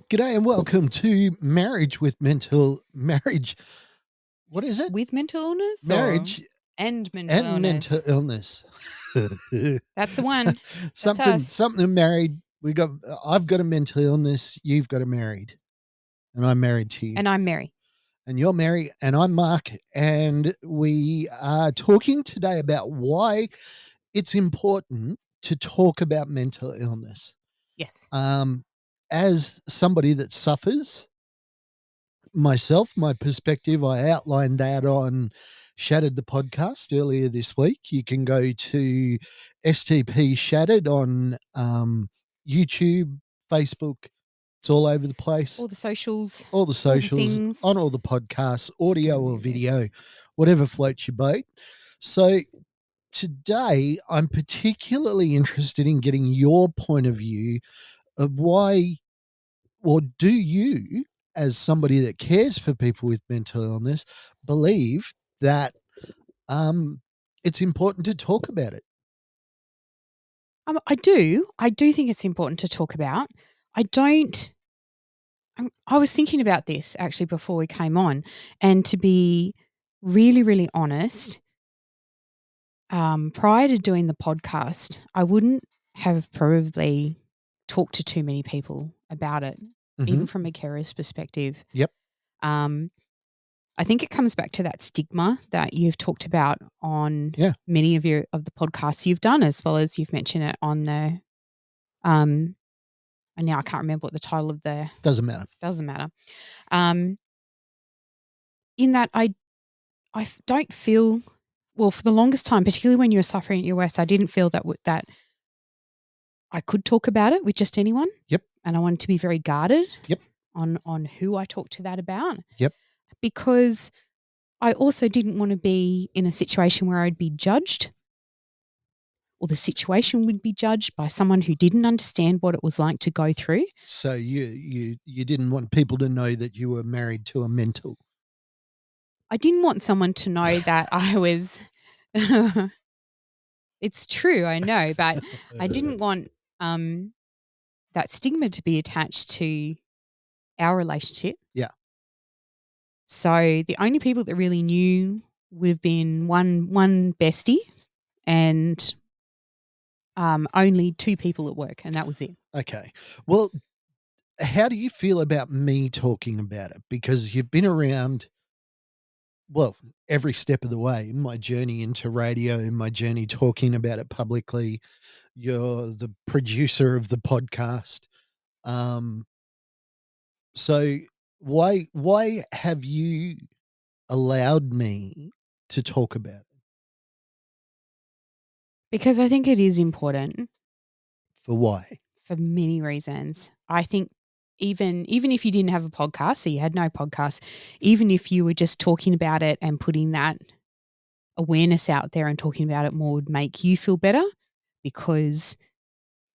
G'day and welcome to Marriage. What is it? With mental illness? Marriage And mental and illness. mental illness. That's the one. That's something us. married. I've got a mental illness. You've got a married, and I'm married to you. And I'm Merey. And you're Merey, and I'm Mark, and we are talking today about why it's important to talk about mental illness. Yes. As somebody that suffers myself, my perspective, I outlined that on Shattered the podcast earlier this week. You can go to STP Shattered on YouTube, Facebook. It's all over the place. All the socials. All the socials, things. on all the podcasts, audio or video, whatever floats your boat. So today I'm particularly interested in getting your point of view of why, or do you, as somebody that cares for people with mental illness, believe that it's important to talk about it? I do. I do think it's important to talk about. I was thinking about this actually before we came on, and to be really, really honest, prior to doing the podcast, I wouldn't have probably talked to too many people about it, even from a carer's perspective. Yep. I think it comes back to that stigma that you've talked about on many of the podcasts you've done, as well as you've mentioned it on the and now I can't remember what the title of the Doesn't matter. In that I don't feel, well, for the longest time, particularly when you were suffering at your worst, I didn't feel that that I could talk about it with just anyone. Yep. And I wanted to be very guarded. Yep. On who I talked to that about. Yep. Because I also didn't want to be in a situation where I'd be judged, or the situation would be judged by someone who didn't understand what it was like to go through. So you didn't want people to know that you were married to a mental. I didn't want someone to know that I was it's true, I know, but I didn't want that stigma to be attached to our relationship. Yeah. So the only people that really knew would have been one bestie and only two people at work, and that was it. Okay. Well, how do you feel about me talking about it? Because you've been around, well, every step of the way in my journey into radio, in my journey talking about it publicly. You're the producer of the podcast. So why have you allowed me to talk about it? Because I think it is important. For why? For many reasons. I think even if you didn't have a podcast, so you had no podcast, even if you were just talking about it and putting that awareness out there and talking about it more would make you feel better, because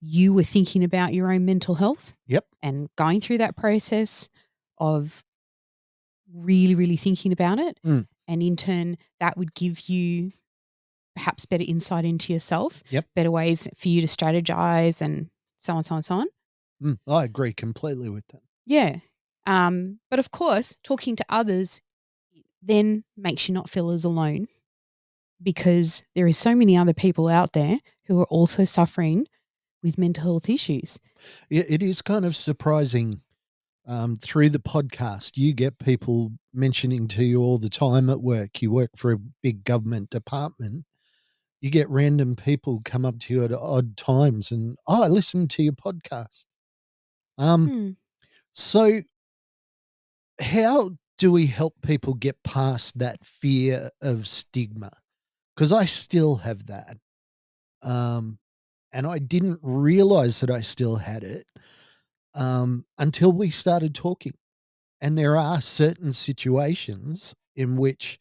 you were thinking about your own mental health. Yep. And going through that process of really, really thinking about it. Mm. And in turn, that would give you perhaps better insight into yourself. Yep. Better ways for you to strategize and so on, so on, so on. I agree completely with that. Yeah. But of course, talking to others then makes you not feel as alone, because there is so many other people out there who are also suffering with mental health issues. It is kind of surprising. Through the podcast, you get people mentioning to you all the time at work. You work for a big government department. You get random people come up to you at odd times and, I listened to your podcast. So how do we help people get past that fear of stigma? Because I still have that. And I didn't realize that I still had it until we started talking. And there are certain situations in which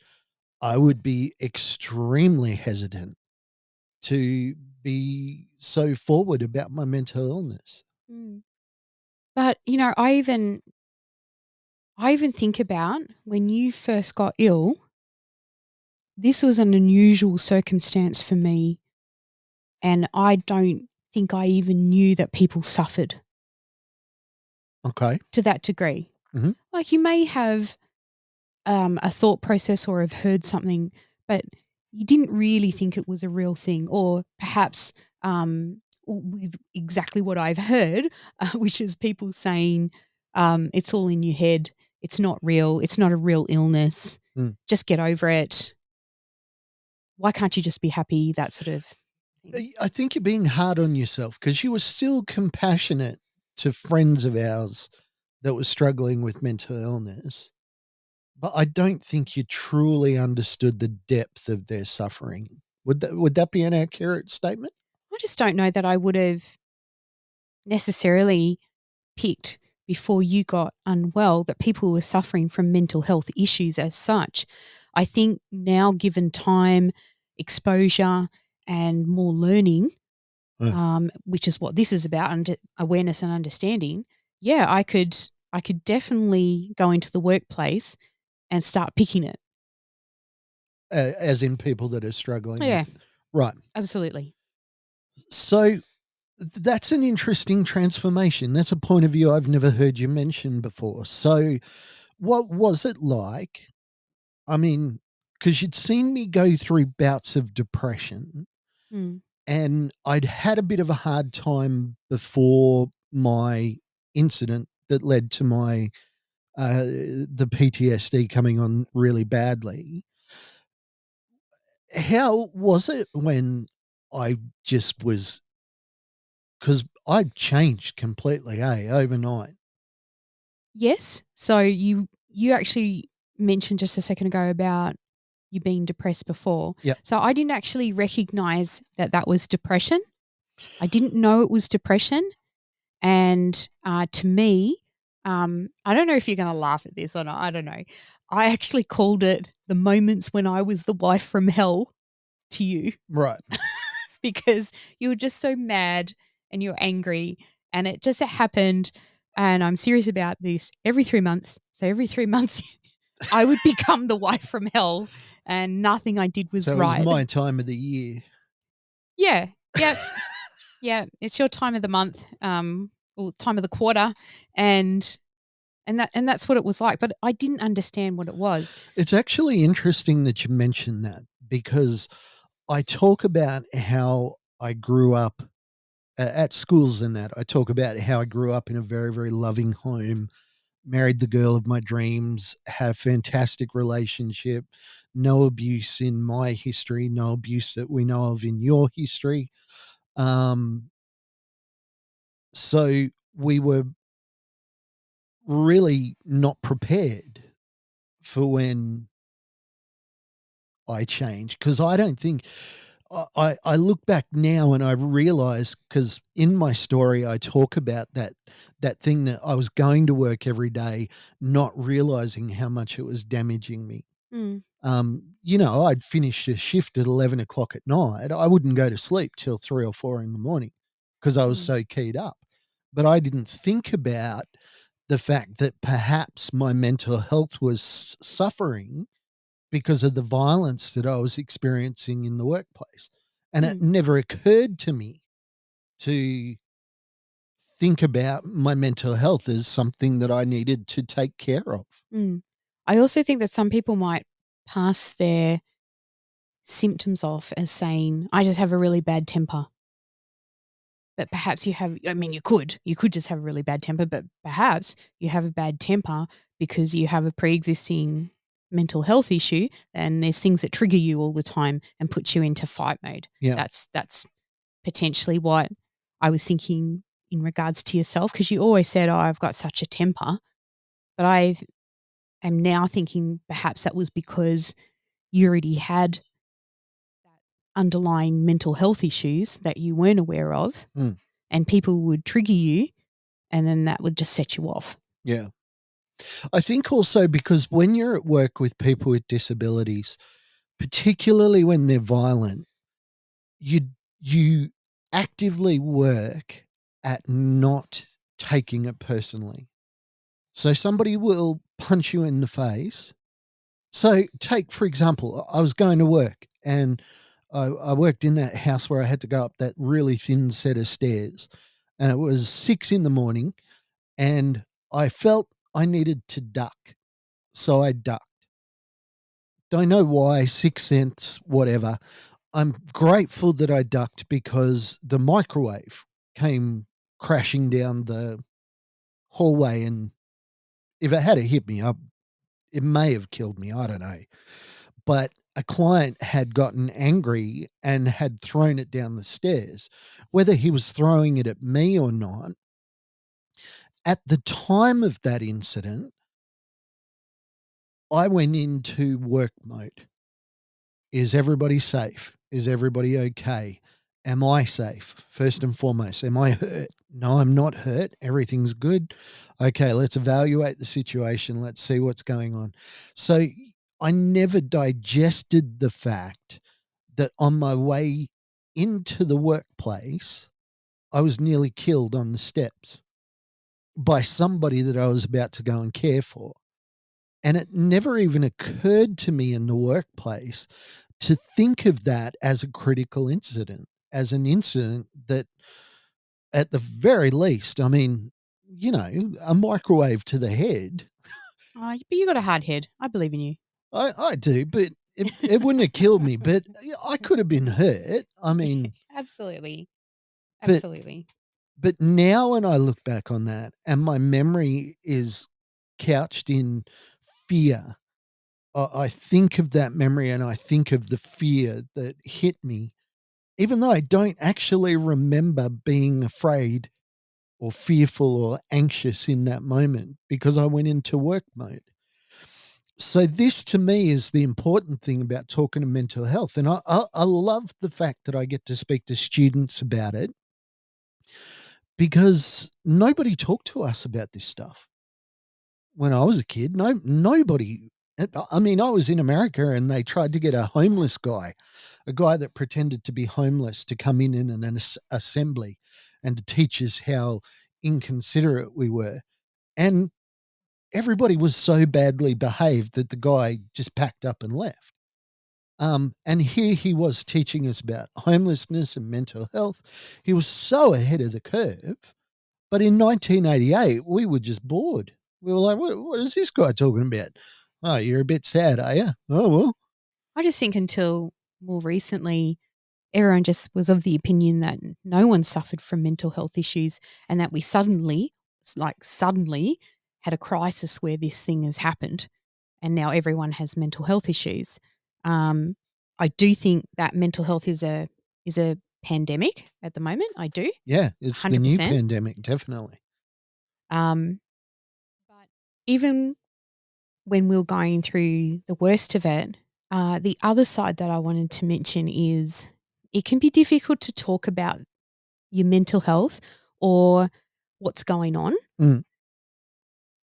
I would be extremely hesitant to be so forward about my mental illness. But, I even think about when you first got ill, this was an unusual circumstance for me. And I don't think I even knew that people suffered. Okay. to that degree. Mhm. Like you may have a thought process or have heard something, but you didn't really think it was a real thing, or perhaps with exactly what I've heard, which is people saying it's all in your head, it's not real, it's not a real illness, Mm. just get over it. Why can't you just be happy? That sort of thing. I think you're being hard on yourself because you were still compassionate to friends of ours that were struggling with mental illness. But I don't think you truly understood the depth of their suffering. Would that be an accurate statement? I just don't know that I would have necessarily picked before you got unwell that people were suffering from mental health issues as such. I think now, given time, exposure, and more learning, Uh, which is what this is about, and awareness and understanding. Yeah, I could definitely go into the workplace and start picking it. as in people that are struggling Yeah, with it. Right. absolutely. So that's an interesting transformation. That's a point of view I've never heard you mention before. So what was it like? I mean, because you'd seen me go through bouts of depression Mm, and I'd had a bit of a hard time before my incident that led to my the PTSD coming on really badly. How was it when I just was, because I changed completely, overnight. yes. So you actually mentioned just a second ago about you being depressed before. Yep. So I didn't actually recognize that that was depression. I didn't know it was depression. And to me, I don't know if you're going to laugh at this or not. I don't know. I actually called it the moments when I was the wife from hell to you. Right. It's because you were just so mad and you're angry. And it just happened. And I'm serious about this every 3 months. So every 3 months, I would become the wife from hell and nothing I did was So it was right. my time of the year. Yeah. Yep. Yeah. It's your time of the month, or time of the quarter. And that's what it was like, but I didn't understand what it was. It's actually interesting that you mentioned that because I talk about how I grew up at schools and that. I talk about how I grew up in a very, very loving home, married the girl of my dreams, had a fantastic relationship, no abuse in my history, no abuse that we know of in your history. Um, so we were really not prepared for when I changed because I don't think I look back now and I realize because in my story I talk about that thing that I was going to work every day, not realizing how much it was damaging me. Mm, I'd finish a shift at 11 o'clock at night. I wouldn't go to sleep till 3 or 4 in the morning because I was mm, so keyed up. But I didn't think about the fact that perhaps my mental health was suffering because of the violence that I was experiencing in the workplace. And it mm, never occurred to me to think about my mental health as something that I needed to take care of. mm. I also think that some people might pass their symptoms off as saying, "I just have a really bad temper." But perhaps you have, I mean, you could just have a really bad temper, but perhaps you have a bad temper because you have a pre-existing mental health issue and there's things that trigger you all the time and put you into fight mode. Yeah. That's potentially what I was thinking in regards to yourself, because you always said, "Oh, I've got such a temper." But I am now thinking perhaps that was because you already had underlying mental health issues that you weren't aware of, Mm, and people would trigger you, and then that would just set you off. yeah. I think also because when you're at work with people with disabilities, particularly when they're violent, you you actively work at not taking it personally. So somebody will punch you in the face. So take for example, I was going to work and I worked in that house where I had to go up that really thin set of stairs, and it was 6 in the morning, and I felt I needed to duck. So I ducked. Don't know why, 6 cents, whatever. I'm grateful that I ducked because the microwave came crashing down the hallway, and if it had hit me up, it may have killed me. I don't know. But a client had gotten angry and had thrown it down the stairs. Whether he was throwing it at me or not, at the time of that incident, I went into work mode. Is everybody safe? Is everybody okay? Am I safe? First and foremost, am I hurt? No, I'm not hurt. Everything's good. Okay, let's evaluate the situation. Let's see what's going on. So I never digested the fact that on my way into the workplace, I was nearly killed on the steps by somebody that I was about to go and care for. And it never even occurred to me in the workplace to think of that as a critical incident, as an incident that, at the very least, I mean, a microwave to the head. Oh, but you got a hard head. I believe in you. I do, but it wouldn't have killed me, but I could have been hurt. I mean, Absolutely. but Absolutely. but now when I look back on that and my memory is couched in fear, I think of that memory and I think of the fear that hit me, even though I don't actually remember being afraid or fearful or anxious in that moment because I went into work mode. So this to me is the important thing about talking to mental health. And I love the fact that I get to speak to students about it because nobody talked to us about this stuff when I was a kid. Nobody. I mean, I was in America and they tried to get a homeless guy, a guy that pretended to be homeless, to come in an assembly and to teach us how inconsiderate we were. And everybody was so badly behaved that the guy just packed up and left. And here he was teaching us about homelessness and mental health. He was so ahead of the curve. But in 1988, we were just bored. We were like, what is this guy talking about? Oh, you're a bit sad, are you? Oh, well. I just think until more recently, everyone just was of the opinion that no one suffered from mental health issues and that we suddenly, had a crisis where this thing has happened and now everyone has mental health issues. Um, I do think that mental health is a pandemic at the moment. I do, Yeah, it's the new 100%. pandemic, definitely. But even when we were going through the worst of it, the other side that I wanted to mention is it can be difficult to talk about your mental health or what's going on Mm,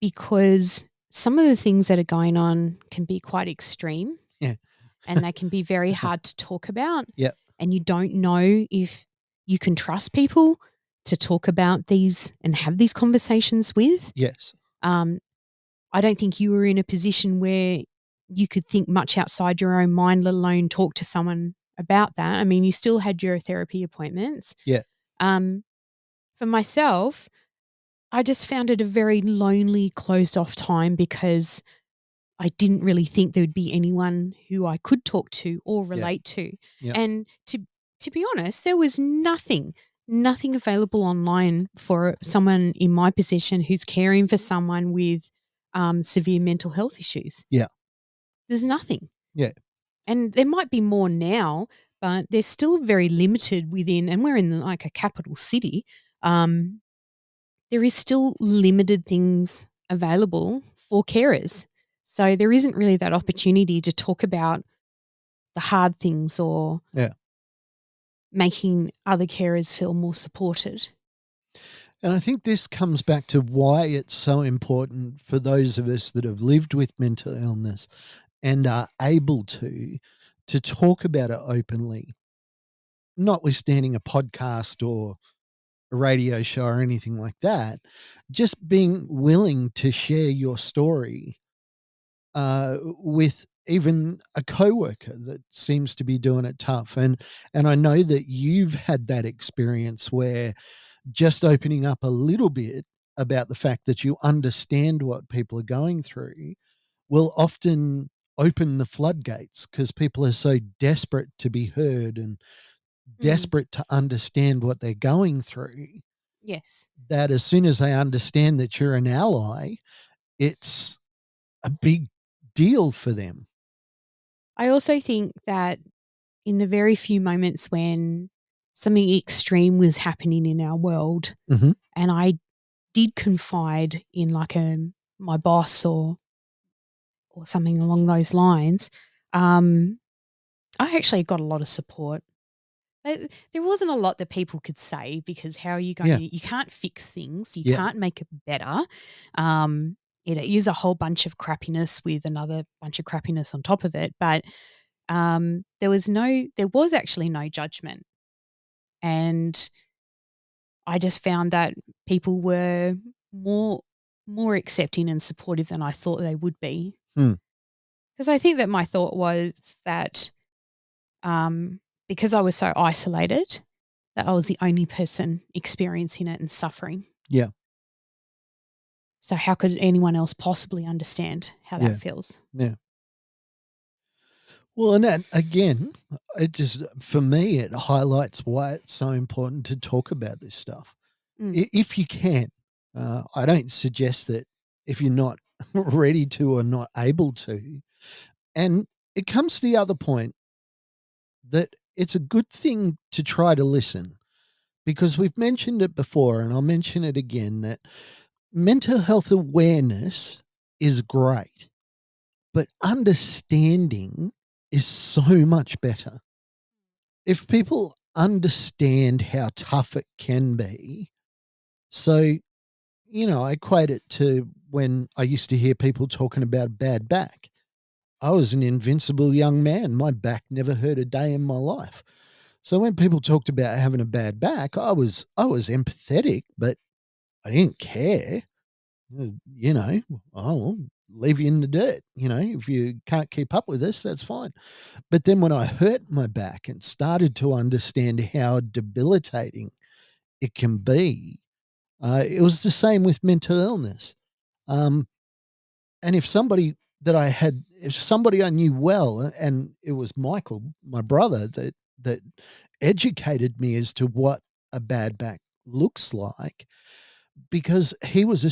because some of the things that are going on can be quite extreme yeah. and they can be very hard to talk about. Yeah. And you don't know if you can trust people to talk about these and have these conversations with. Yes. Um, I don't think you were in a position where you could think much outside your own mind, let alone talk to someone about that. I mean, you still had your therapy appointments. Yeah. Um, for myself, I just found it a very lonely, closed off time because I didn't really think there would be anyone who I could talk to or Yeah. relate to. Yeah. And to be honest, there was nothing available online for someone in my position who's caring for someone with severe mental health issues. Yeah. There's nothing. Yeah. And there might be more now, but they're still very limited within, and we're in like a capital city. There is still limited things available for carers. So there isn't really that opportunity to talk about the hard things or Yeah. making other carers feel more supported. And I think this comes back to why it's so important for those of us that have lived with mental illness and are able to talk about it openly, notwithstanding a podcast or a radio show or anything like that. Just being willing to share your story with even a coworker that seems to be doing it tough. And I know that you've had that experience where just opening up a little bit about the fact that you understand what people are going through will often open the floodgates because people are so desperate to be heard and Mm. desperate to understand what they're going through Yes. that as soon as they understand that you're an ally, it's a big deal for them. I also think that in the very few moments when something extreme was happening in our world Mhm. and I did confide in like my boss or something along those lines, um, I actually got a lot of support. There wasn't a lot that people could say because how are you going Yeah. to you can't fix things, you Yeah. can't make it better. Um, it is a whole bunch of crappiness with another bunch of crappiness on top of it, but there was actually no judgment. And I just found that people were more more accepting and supportive than I thought they would be. Hmm. Because I think that my thought was that because I was so isolated, that I was the only person experiencing it and suffering. Yeah. So how could anyone else possibly understand how that Yeah. feels? Yeah. Well, and that again, it just for me, it highlights why it's so important to talk about this stuff. Mm. If you can, I don't suggest that if you're not ready to or not able to. And it comes to the other point that it's a good thing to try to listen because we've mentioned it before, and I'll mention it again that mental health awareness is great, but understanding is so much better. If people understand how tough it can be, so, I equate it to when I used to hear people talking about bad back. I was an invincible young man. My back never hurt a day in my life. So when people talked about having a bad back, I was empathetic, but I didn't care. You know, oh, well, leave you in the dirt. If you can't keep up with this, that's fine. But then when I hurt my back and started to understand how debilitating it can be, it was the same with mental illness. Um, and if somebody I knew well, and it was Michael, my brother, that educated me as to what a bad back looks like, because he was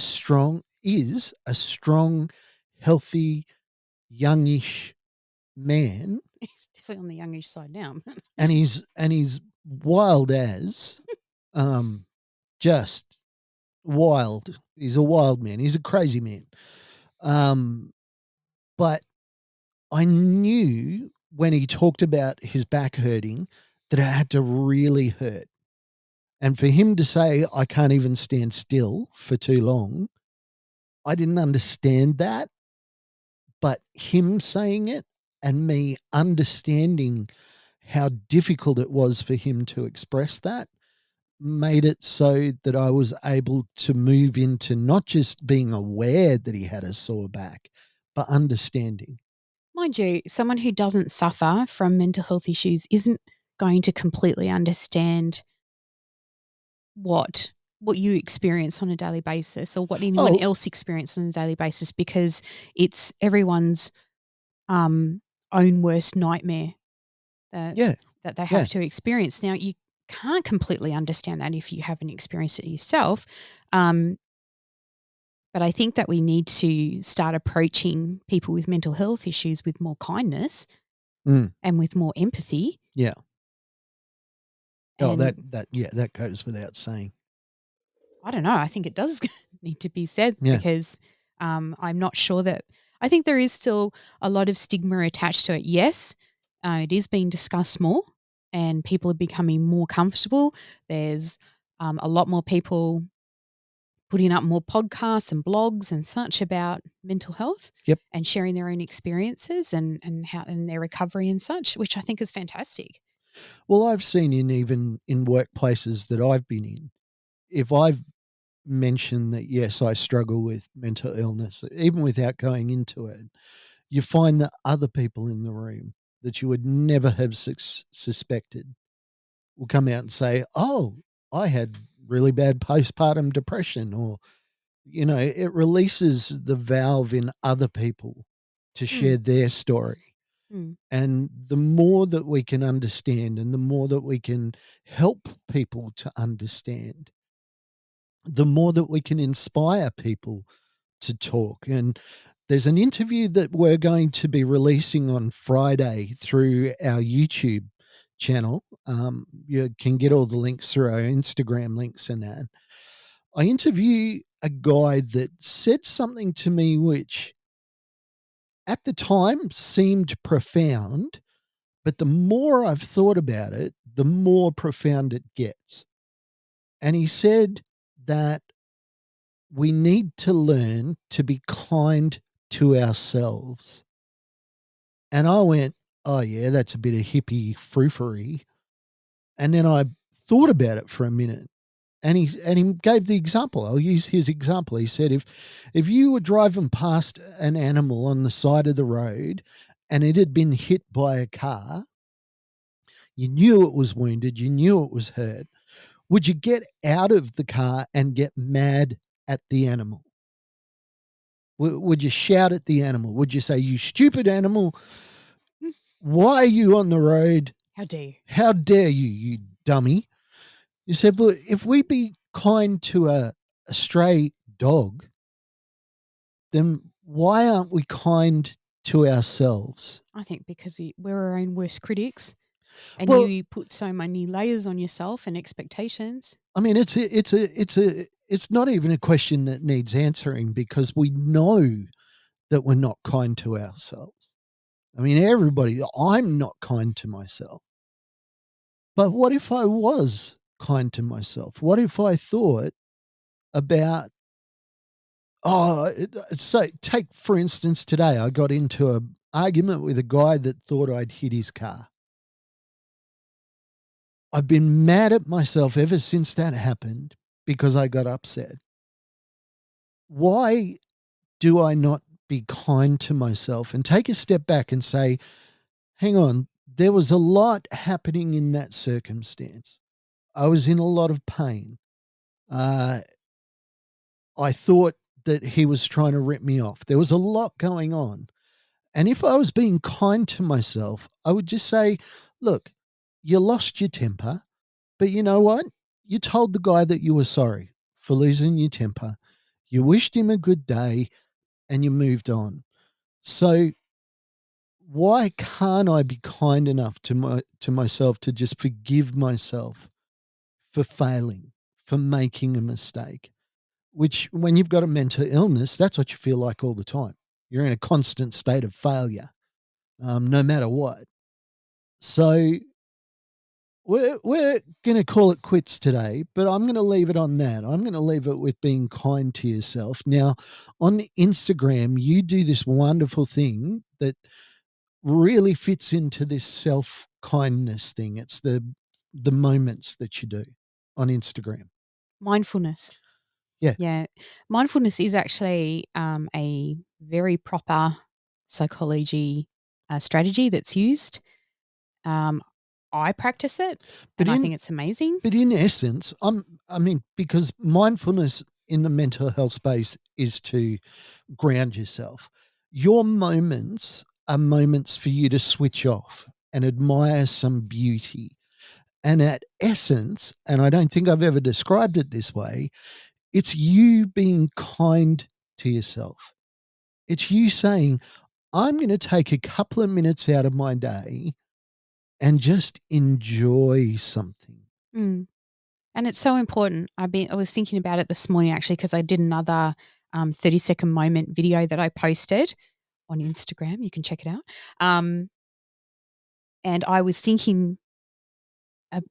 is a strong, healthy, youngish man, It's definitely on the youngish side now. and he's wild as, um, just wild. He's a wild man. He's a crazy man. Um, but I knew when he talked about his back hurting that it had to really hurt. And for him to say, I can't even stand still for too long, I didn't understand that. But him saying it and me understanding how difficult it was for him to express that made it so that I was able to move into not just being aware that he had a sore back, but understanding. Mind you, someone who doesn't suffer from mental health issues isn't going to completely understand what what you experience on a daily basis or what anyone Oh, else experiences on a daily basis because it's everyone's um, own worst nightmare that yeah, that they yeah. have to experience. Now, you can't completely understand that if you haven't experienced it yourself, um, but I think that we need to start approaching people with mental health issues with more kindness Mm, and with more empathy. yeah. Oh, And that goes without saying. I don't know, I think it does need to be said Yeah. because I'm not sure that I think there is still a lot of stigma attached to it. Yes, it is being discussed more and people are becoming more comfortable. There's a lot more people putting up more podcasts and blogs and such about mental health Yep. and sharing their own experiences and how and their recovery and such, which I think is fantastic. Well, I've seen even in workplaces that I've been in, if I've mentioned that, yes, I struggle with mental illness, even without going into it, you find that other people in the room that you would never have suspected will come out and say, "Oh, I had really bad postpartum depression," or It releases the valve in other people to Mm, share their story. mm, And the more that we can understand and the more that we can help people to understand, the more that we can inspire people to talk. And there's an interview that we're going to be releasing on Friday through our YouTube channel. You can get all the links through our Instagram links and that. I interview a guy that said something to me which at the time seemed profound, but the more I've thought about it, the more profound it gets. And he said that we need to learn to be kind to ourselves. And I went, oh, yeah, that's a bit of hippie froofery. And then I thought about it for a minute. And he gave the example. I'll use his example. He said, if you were driving past an animal on the side of the road and it had been hit by a car, you knew it was wounded, you knew it was hurt, would you get out of the car and get mad at the animal? Would you shout at the animal? Would you say, you stupid animal, mm. why are you on the road? How dare you? How dare you, you dummy? You said, but if we be kind to a stray dog, then why aren't we kind to ourselves? I think because we're our own worst critics, and Well, you put so many layers on yourself and expectations. I mean, it's not even a question that needs answering because we know that we're not kind to ourselves. I mean, I'm not kind to myself. But what if I was kind to myself? What if I thought about, so take, for instance, today I got into an argument with a guy that thought I'd hit his car. I've been mad at myself ever since that happened because I got upset. Why do I not be kind to myself and take a step back and say, hang on, there was a lot happening in that circumstance. I was in a lot of pain. Uh, I thought that he was trying to rip me off. There was a lot going on. And if I was being kind to myself, I would just say, look, you lost your temper, but you know what? You told the guy that you were sorry for losing your temper. You wished him a good day and you moved on. So why can't I be kind enough to myself to just forgive myself for failing, for making a mistake? Which, when you've got a mental illness, that's what you feel like all the time. You're in a constant state of failure, no matter what. So we're going to call it quits today, but I'm going to leave it on that. I'm going to leave it with being kind to yourself. Now, on Instagram, you do this wonderful thing that really fits into this self kindness thing. It's the moments that you do on Instagram. Mindfulness. Yeah. Yeah. Mindfulness is actually a very proper psychology strategy that's used. Um, I practice it But and I in think it's amazing. but in essence, I mean, because mindfulness in the mental health space is to ground yourself. Your moments are moments for you to switch off and admire some beauty. And at essence, and I don't think I've ever described it this way, it's you being kind to yourself. It's you saying, I'm going to take a couple of minutes out of my day and just enjoy something. Mm. And it's so important. I was thinking about it this morning actually because I did another 30-second moment video that I posted on Instagram. You can check it out. Um, and I was thinking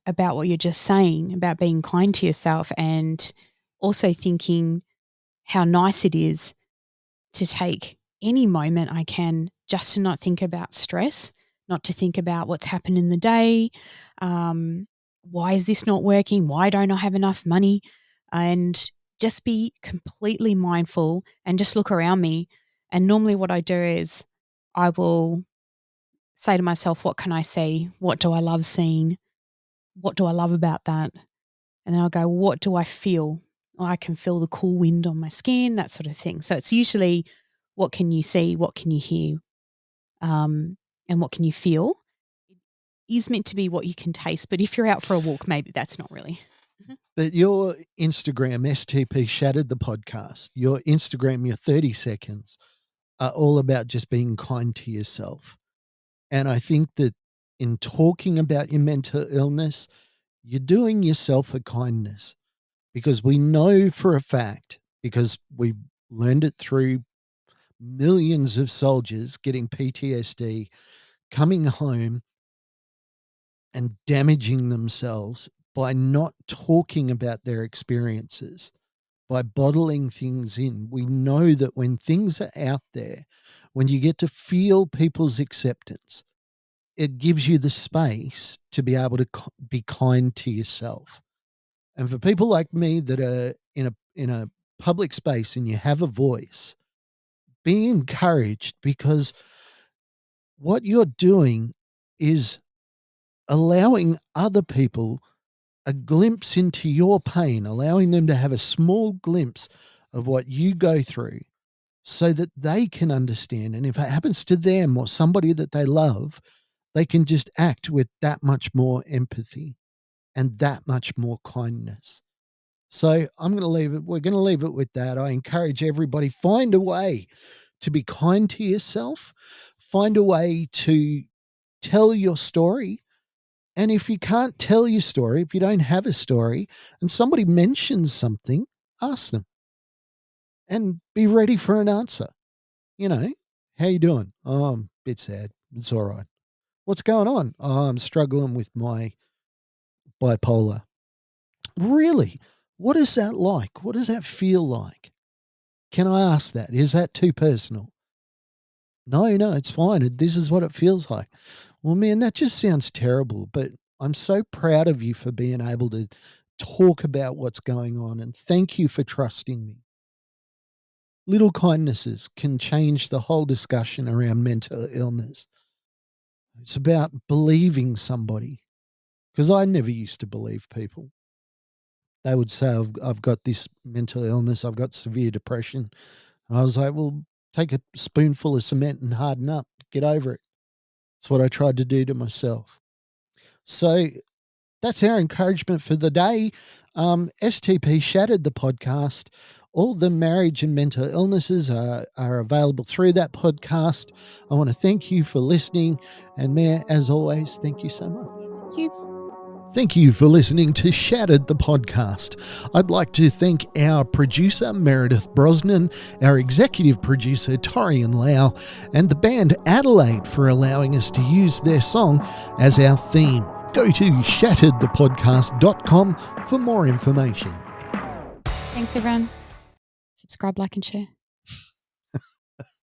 about what you're just saying about being kind to yourself, and also thinking how nice it is to take any moment I can just to not think about stress, not to think about what's happened in the day. Why is this not working? Why don't I have enough money? And just be completely mindful and just look around me. And normally, what I do is I will say to myself, what can I see? What do I love seeing? What do I love about that? And then I'll go, what do I feel? or I can feel the cool wind on my skin, that sort of thing. So it's usually what can you see, what can you hear, and what can you feel. It is meant to be what you can taste, but if you're out for a walk, maybe that's not really. But your Instagram, STP Shattered the Podcast, your Instagram, your 30 seconds are all about just being kind to yourself. And I think that in talking about your mental illness, you're doing yourself a kindness, because we know for a fact, because we learned it through millions of soldiers getting PTSD, coming home and damaging themselves by not talking about their experiences, by bottling things in. We know that when things are out there, when you get to feel people's acceptance, it gives you the space to be able to be kind to yourself. And for people like me that are in a public space and you have a voice, be encouraged, because what you're doing is allowing other people a glimpse into your pain, allowing them to have a small glimpse of what you go through so that they can understand. And if it happens to them or somebody that they love, they can just act with that much more empathy and that much more kindness. So I'm going to leave it. We're going to leave it with that. I encourage everybody, find a way to be kind to yourself, find a way to tell your story. And if you can't tell your story, if you don't have a story and somebody mentions something, ask them and be ready for an answer. You know, how you doing? Oh, I'm a bit sad. It's all right. What's going on? Oh, I'm struggling with my bipolar. Really? What is that like? What does that feel like? Can I ask that? Is that too personal? No, it's fine. This is what it feels like. Well, man, that just sounds terrible, but I'm so proud of you for being able to talk about what's going on, and thank you for trusting me. Little kindnesses can change the whole discussion around mental illness. It's about believing somebody, because I never used to believe people. They would say, I've got this mental illness, I've got severe depression. And I was like, well, take a spoonful of cement and harden up, get over it. That's what I tried to do to myself. So that's our encouragement for the day. STP Shattered the Podcast. All the marriage and mental illnesses are available through that podcast. I want to thank you for listening. And Mare, as always, thank you so much. Thank you. Thank you for listening to Shattered the Podcast. I'd like to thank our producer, Meredith Brosnan, our executive producer, Torian Lau, and the band Adelaide for allowing us to use their song as our theme. Go to shatteredthepodcast.com for more information. Thanks, everyone. Subscribe, like, and share.